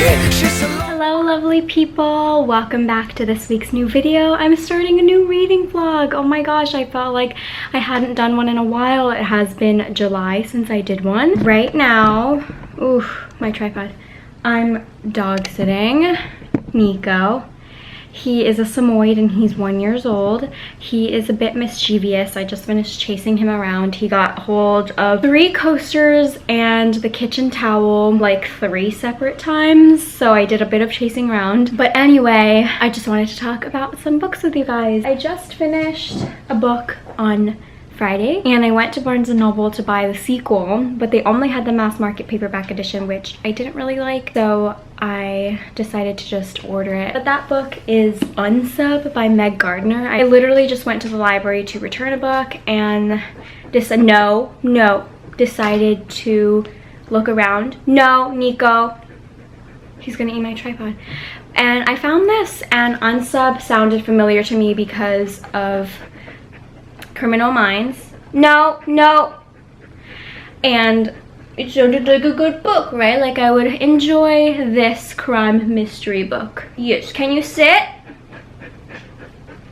Hello lovely people, welcome back to this week's new video. I'm starting a new reading vlog. Oh my gosh, I felt like I hadn't done one in a while. It has been July since I did one. Right now, oof, my tripod. I'm dog sitting Nico. He is a Samoyed and he's 1 year old. He is a bit mischievous. I just finished chasing him around. He got hold of 3 coasters and the kitchen towel like 3 separate times. So I did a bit of chasing around. But anyway, I just wanted to talk about some books with you guys. I just finished a book on Friday and I went to Barnes & Noble to buy the sequel, but they only had the mass market paperback edition, which I didn't really like, so I decided to just order it. But that book is Unsub by Meg Gardiner. I literally just went to the library to return a book and decided to look around. No, Nico, he's gonna eat my tripod. And I found this, and Unsub sounded familiar to me because of Criminal Minds. No. And it sounded like a good book, right? Like I would enjoy this crime mystery book. Yes, can you sit?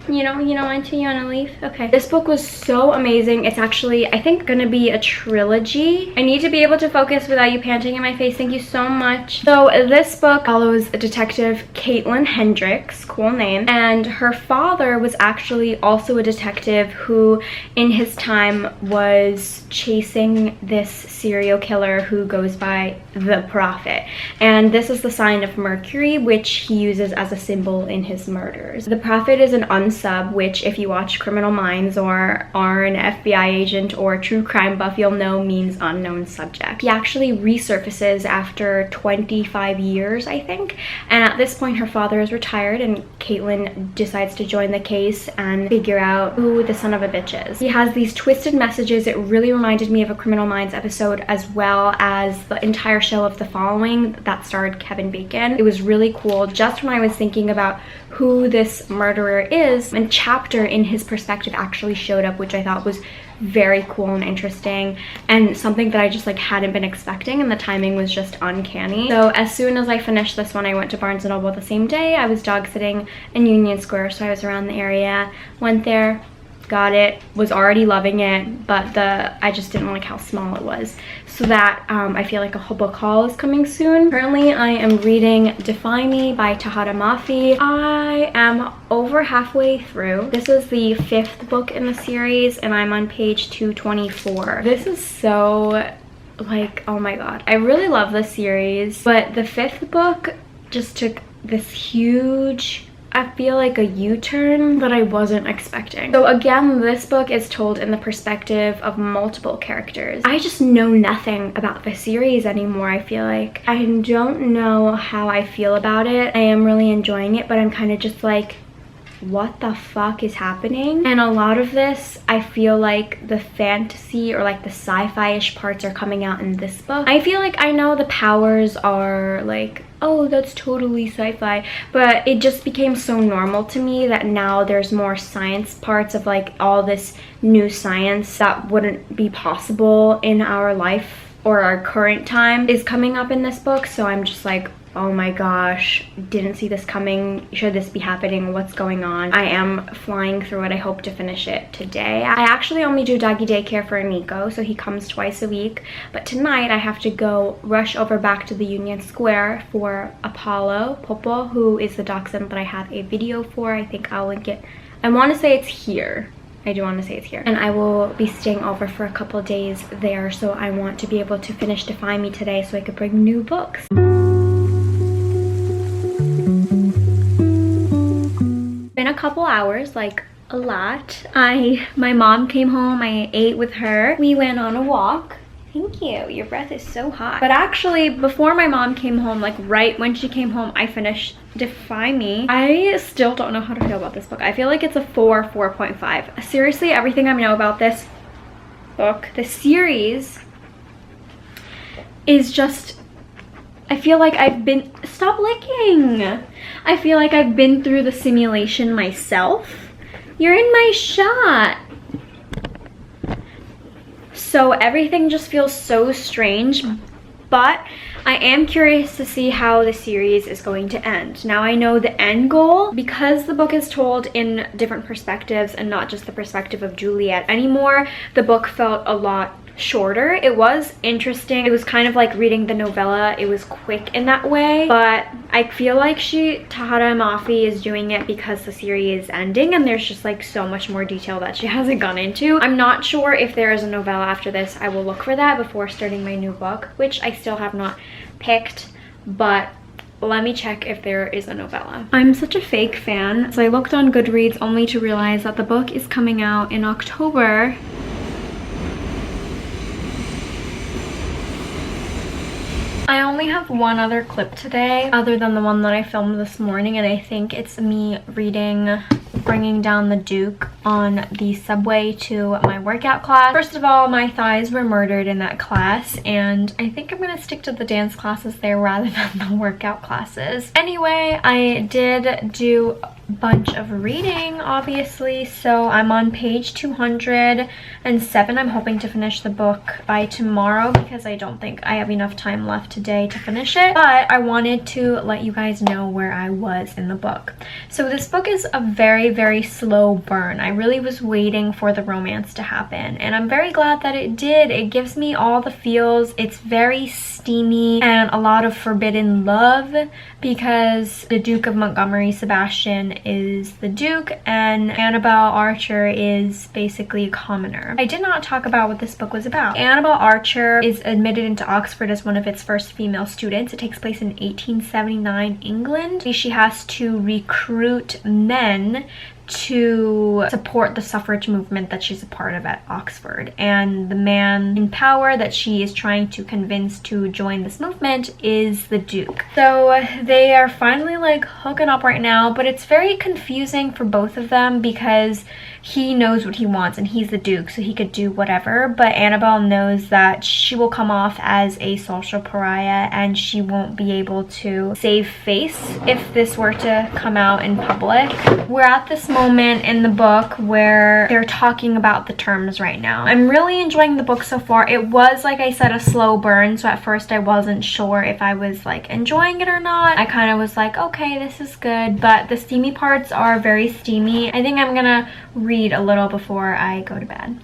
You don't want to, you wanna leave? Okay. This book was so amazing. It's actually, I think, gonna be a trilogy. I need to be able to focus without you panting in my face. Thank you so much. So this book follows Detective Caitlin Hendricks, cool name, and her father was actually also a detective who in his time was chasing this serial killer who goes by the Prophet. And this is the sign of Mercury, which he uses as a symbol in his murders. The Prophet is an Unsub, which if you watch Criminal Minds or are an FBI agent or a true crime buff, you'll know means unknown subject. He actually resurfaces after 25 years, I think. And at this point, her father is retired and Caitlin decides to join the case and figure out who the son of a bitch is. He has these twisted messages. It really reminded me of a Criminal Minds episode, as well as the entire show of The Following that starred Kevin Bacon. It was really cool. Just when I was thinking about who this murderer is, a chapter in his perspective actually showed up, which I thought was very cool and interesting and something that I just like hadn't been expecting, and the timing was just uncanny. So as soon as I finished this one, I went to Barnes & Noble the same day. I was dog sitting in Union Square, so I was around the area, went there, got it, was already loving it, but I just didn't like how small it was. So that I feel like a whole book haul is coming soon. Currently I am reading Defy Me by Tahereh Mafi. I am over halfway through. This is the 5th book in the series and I'm on page 224. This is so like, oh my god, I really love this series, but the 5th book just took this huge, I feel like a U-turn that I wasn't expecting. So again, this book is told in the perspective of multiple characters. I just know nothing about the series anymore, I feel like. I don't know how I feel about it. I am really enjoying it, but I'm kind of just like, what the fuck is happening? And a lot of this, I feel like the fantasy or like the sci-fi-ish parts are coming out in this book. I feel like I know the powers are like, oh, that's totally sci-fi, but it just became so normal to me that now there's more science parts of like all this new science that wouldn't be possible in our life or our current time is coming up in this book. So I'm just like, oh my gosh, didn't see this coming. Should this be happening? What's going on? I am flying through it. I hope to finish it today. I actually only do doggy daycare for Nico, so he comes twice a week. But tonight I have to go rush over back to the Union Square for Apollo Popo, who is the dachshund that I have a video for. I think I'll link it. I want to say it's here. I do want to say it's here. And I will be staying over for a couple days there, so I want to be able to finish Defy Me today so I could bring new books. Been a couple hours, like a lot. My mom came home, I ate with her. We went on a walk. Thank you, your breath is so hot. But actually, before my mom came home, like right when she came home, I finished Defy Me. I still don't know how to feel about this book. I feel like it's a 4.5. Seriously, everything I know about this book, the series, is just, I feel like I've been, stop licking. I feel like I've been through the simulation myself. You're in my shot. So everything just feels so strange, but I am curious to see how the series is going to end. Now I know the end goal, because the book is told in different perspectives and not just the perspective of Juliet anymore, the book felt a lot shorter. It was interesting. It was kind of like reading the novella. It was quick in that way, but I feel like Tahereh Mafi is doing it because the series is ending and there's just like so much more detail that she hasn't gone into. I'm not sure if there is a novella after this. I will look for that before starting my new book, which I still have not picked, but let me check if there is a novella. I'm such a fake fan, so I looked on Goodreads only to realize that the book is coming out in October. I only have one other clip today other than the one that I filmed this morning, and I think it's me reading Bringing Down the Duke on the subway to my workout class. First of all, my thighs were murdered in that class, and I think I'm gonna stick to the dance classes there rather than the workout classes. Anyway, I did do bunch of reading, obviously, so I'm on page 207. I'm hoping to finish the book by tomorrow because I don't think I have enough time left today to finish it, but I wanted to let you guys know where I was in the book. So this book is a very slow burn. I really was waiting for the romance to happen, and I'm very glad that it did. It gives me all the feels. It's very steamy and a lot of forbidden love because the Duke of Montgomery, Sebastian, is the Duke and Annabelle Archer is basically a commoner. I did not talk about what this book was about. Annabelle Archer is admitted into Oxford as one of its first female students. It takes place in 1879 England. She has to recruit men to support the suffrage movement that she's a part of at Oxford, and the man in power that she is trying to convince to join this movement is the Duke. So they are finally like hooking up right now, but it's very confusing for both of them because he knows what he wants and he's the Duke, so he could do whatever, but Annabelle knows that she will come off as a social pariah and she won't be able to save face if this were to come out in public. We're at this moment in the book where they're talking about the terms right now. I'm really enjoying the book so far. It was, like I said, a slow burn, so at first I wasn't sure if I was like enjoying it or not. I kind of was like, okay, this is good, but the steamy parts are very steamy. I think I'm gonna read a little before I go to bed.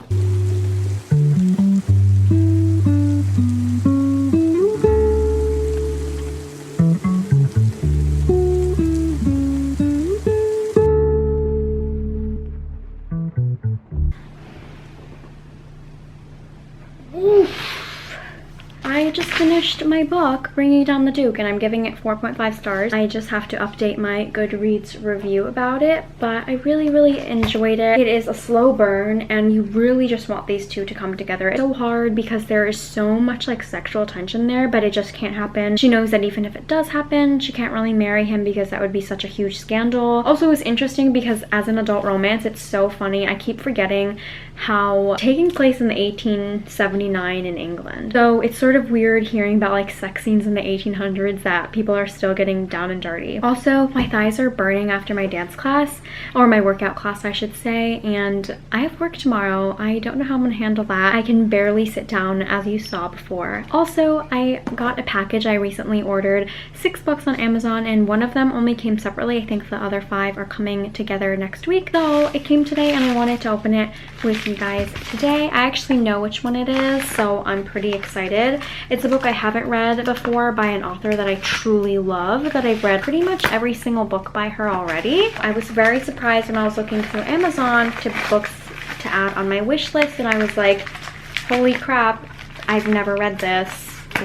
I just finished my book, Bringing Down the Duke, and I'm giving it 4.5 stars. I just have to update my Goodreads review about it, but I really enjoyed it. It is a slow burn, and you really just want these two to come together. It's so hard because there is so much like sexual tension there, but it just can't happen. She knows that even if it does happen, she can't really marry him because that would be such a huge scandal. Also, it's interesting because as an adult romance, it's so funny. I keep forgetting how taking place in the 1879 in England. So it's sort of weird hearing about like sex scenes in the 1800s that people are still getting down and dirty. Also, my thighs are burning after my dance class, or my workout class I should say, and I have work tomorrow. I don't know how I'm gonna handle that. I can barely sit down, as you saw before. Also, I got a package I recently ordered, $6 on Amazon, and one of them only came separately. I think the other 5 are coming together next week. So it came today and I wanted to open it with you guys today. I actually know which one it is, so I'm pretty excited. It's a book I haven't read before by an author that I truly love, that I've read pretty much every single book by her already. I was very surprised when I was looking through Amazon to books to add on my wish list, and I was like, holy crap, I've never read this.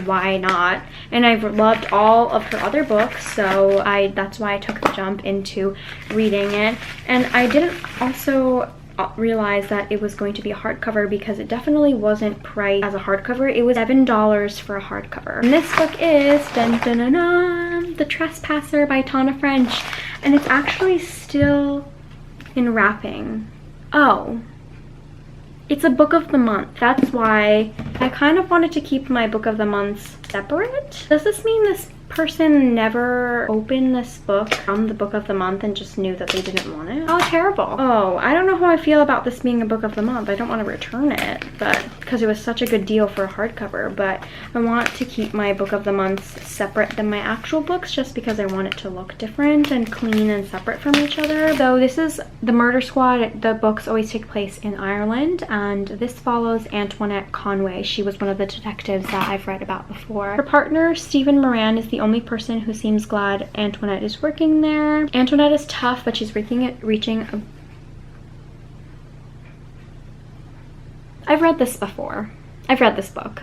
Why not? And I've loved all of her other books, so that's why I took the jump into reading it. And I didn't also realize that it was going to be a hardcover because it definitely wasn't priced as a hardcover. It was $7 for a hardcover. And this book is dun, dun, dun, dun, The Trespasser by Tana French, and it's actually still in wrapping. Oh, it's a book of the month. That's why I kind of wanted to keep my book of the months separate. Does this mean this person never opened this book from the book of the month and just knew that they didn't want it? How terrible. Oh, I don't know how I feel about this being a book of the month. I don't want to return it, but because it was such a good deal for a hardcover, but I want to keep my book of the months separate than my actual books just because I want it to look different and clean and separate from each other. So this is The Murder Squad. The books always take place in Ireland, and this follows Antoinette Conway. She was one of the detectives that I've read about before. Her partner, Stephen Moran, is the only person who seems glad Antoinette is working there. Antoinette is tough, but she's reaching a... I've read this before. I've read this book.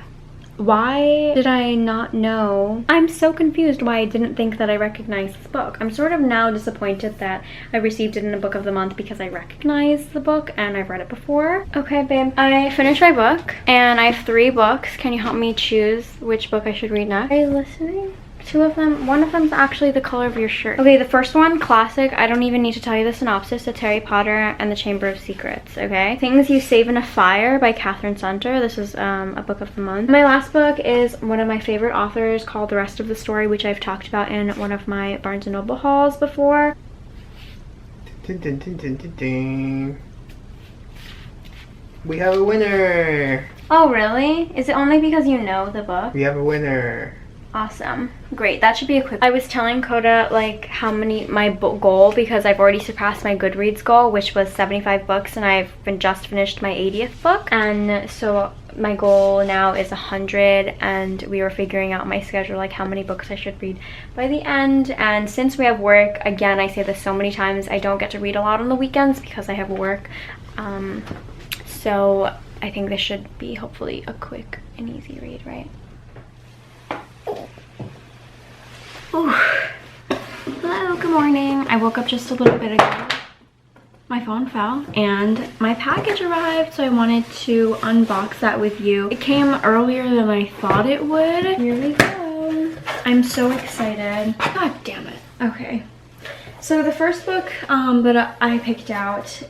Why did I not know? I'm so confused why I didn't think that I recognized this book. I'm sort of now disappointed that I received it in a book of the month because I recognize the book and I've read it before. Okay, babe. I finished my book and I have 3 books. Can you help me choose which book I should read next? Are you listening? 2 of them, one of them is actually the color of your shirt. Okay, the first one, classic. I don't even need to tell you the synopsis. It's Harry Potter and the Chamber of Secrets, okay? Things You Save in a Fire by Katherine. This is a book of the month. My last book is one of my favorite authors called The Rest of the Story, which I've talked about in one of my Barnes & Noble hauls before. Dun, dun, dun, dun, dun, dun. We have a winner! Oh, really? Is it only because you know the book? We have a winner. Awesome. Great. That should be a quick... I was telling Coda like how many my book goal, because I've already surpassed my Goodreads goal, which was 75 books, and I've just finished my 80th book. And so my goal now is 100, and we were figuring out my schedule, like how many books I should read by the end. And since we have work, again, I say this so many times, I don't get to read a lot on the weekends because I have work. So I think this should be hopefully a quick and easy read, right? Ooh. Hello, good morning. I woke up just a little bit ago. My phone fell and my package arrived, so I wanted to unbox that with you. It came earlier than I thought it would. Here we go. I'm so excited. God damn it. Okay. So the first book that I picked out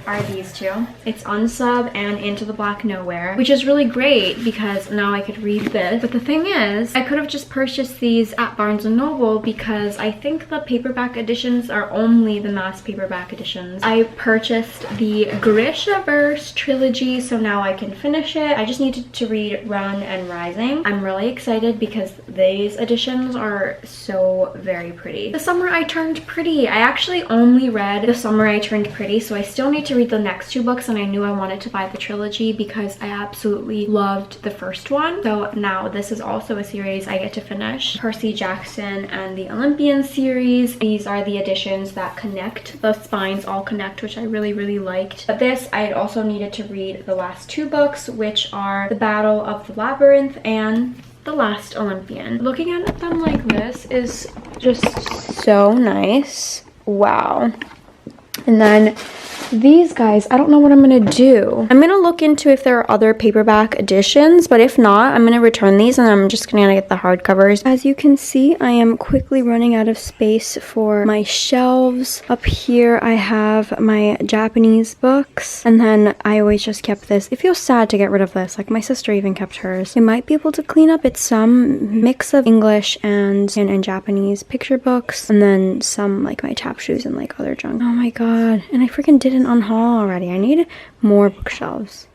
are these 2. It's Unsub and Into the Black Nowhere, which is really great because now I could read this. But the thing is, I could have just purchased these at Barnes & Noble because I think the paperback editions are only the mass paperback editions. I purchased the Grishaverse trilogy, so now I can finish it. I just needed to read Run and Rising. I'm really excited because these editions are so very pretty. The Summer I Turned Pretty. I actually only read The Summer I Turned Pretty, so I still need to read the next 2 books, and I knew I wanted to buy the trilogy because I absolutely loved the first one. So now this is also a series I get to finish. Percy Jackson and the Olympian series. These are the editions that connect. The spines all connect, which I really, really liked. But this, I also needed to read the last 2 books, which are The Battle of the Labyrinth and The Last Olympian. Looking at them like this is just so nice. Wow. And then these guys, I don't know what I'm gonna do. I'm gonna look into if there are other paperback editions, but if not, I'm gonna return these and I'm just gonna get the hardcovers. As you can see, I am quickly running out of space for my shelves. Up here, I have my Japanese books, and then I always just kept this. It feels sad to get rid of this. Like, my sister even kept hers. I might be able to clean up. It's some mix of English and Japanese picture books, and then some, like, my tap shoes and, like, other junk. Oh my god. And I freaking didn't unhaul already. I need more bookshelves.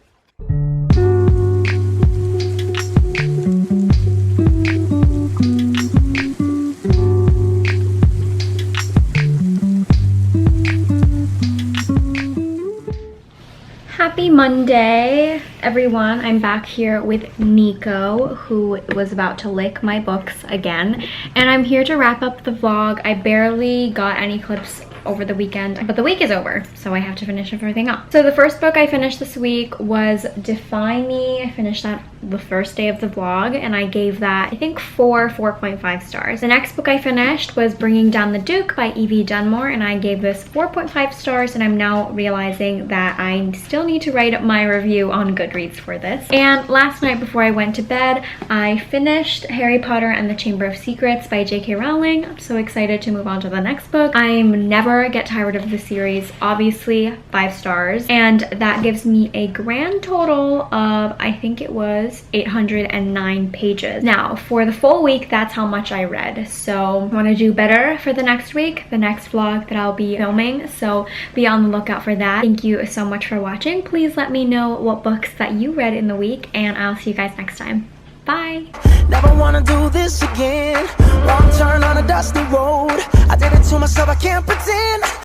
Happy Monday, everyone. I'm back here with Nico, who was about to lick my books again. And I'm here to wrap up the vlog. I barely got any clips over the weekend, but the week is over, so I have to finish everything up. So the first book I finished this week was Defy Me. I finished that the first day of the vlog, and I gave that, I think, 4.5 stars. The next book I finished was Bringing Down the Duke by Evie Dunmore, and I gave this 4.5 stars, and I'm now realizing that I still need to write up my review on Goodreads for this. And last night before I went to bed, I finished Harry Potter and the Chamber of Secrets by J.K. Rowling. I'm so excited to move on to the next book. I'm never get tired of the series, obviously 5 stars, and that gives me a grand total of, I think it was was 809 pages. Now, for the full week, that's how much I read. So I want to do better for the next week, the next vlog that I'll be filming. So be on the lookout for that. Thank you so much for watching. Please let me know what books that you read in the week, and I'll see you guys next time. Bye. Never wanna do this again. Wrong turn on a dusty road. I did it to myself, I can't pretend.